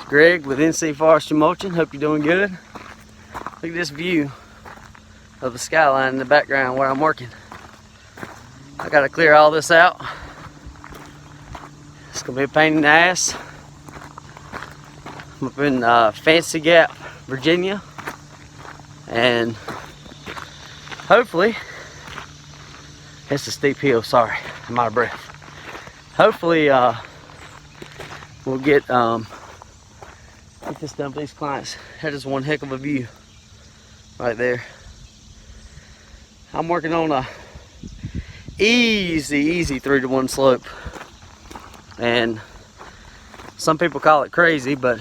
Greg with NC Forestry Mulching. Hope you're doing good. Look at this view of the skyline in the background where I'm working. I gotta clear all this out. It's gonna be a pain in the ass. I'm up in Fancy Gap, Virginia, and hopefully, it's a steep hill, sorry, I'm out of breath. Hopefully we'll get this done for these clients. That is one heck of a view right there. I'm working on a easy 3-to-1 slope, and some people call it crazy, but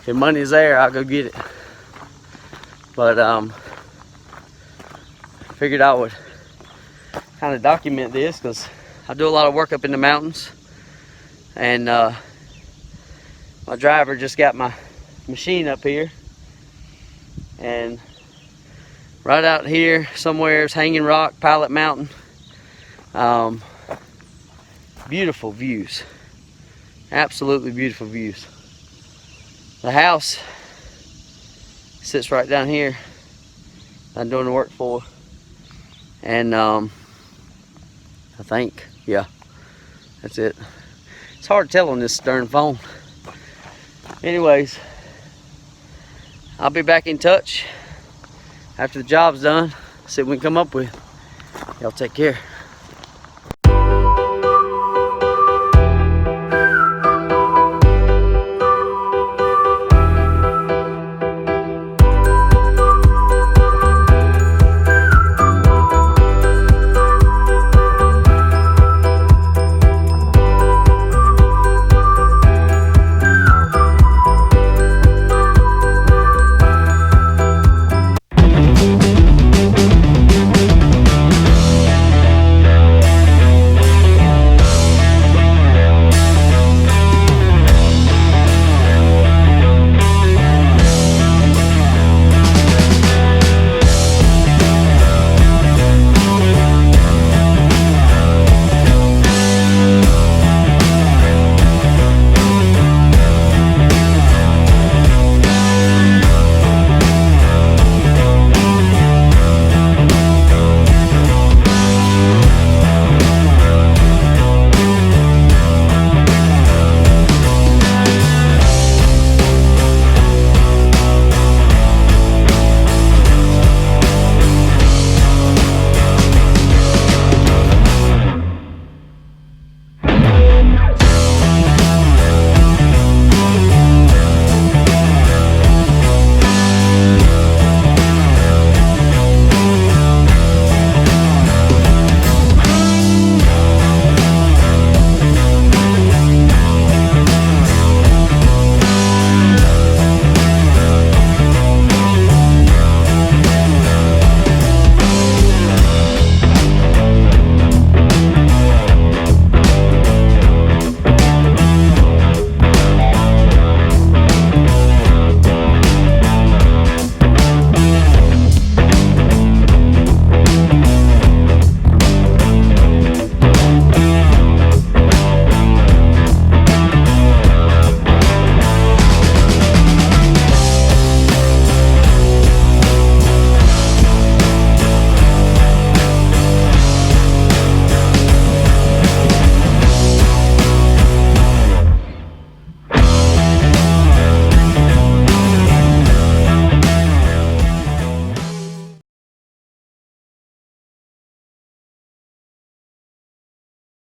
if money's there, I'll go get it. But figured I would kind of document this because I do a lot of work up in the mountains, and my driver just got my machine up here, and right out here somewhere is Hanging Rock, Pilot Mountain. Beautiful views, absolutely beautiful views. The house sits right down here I'm doing the work for, and I think, yeah, that's it. It's hard to tell on this darn phone. Anyways, I'll be back in touch after the job's done, see what we can come up with. Y'all take care.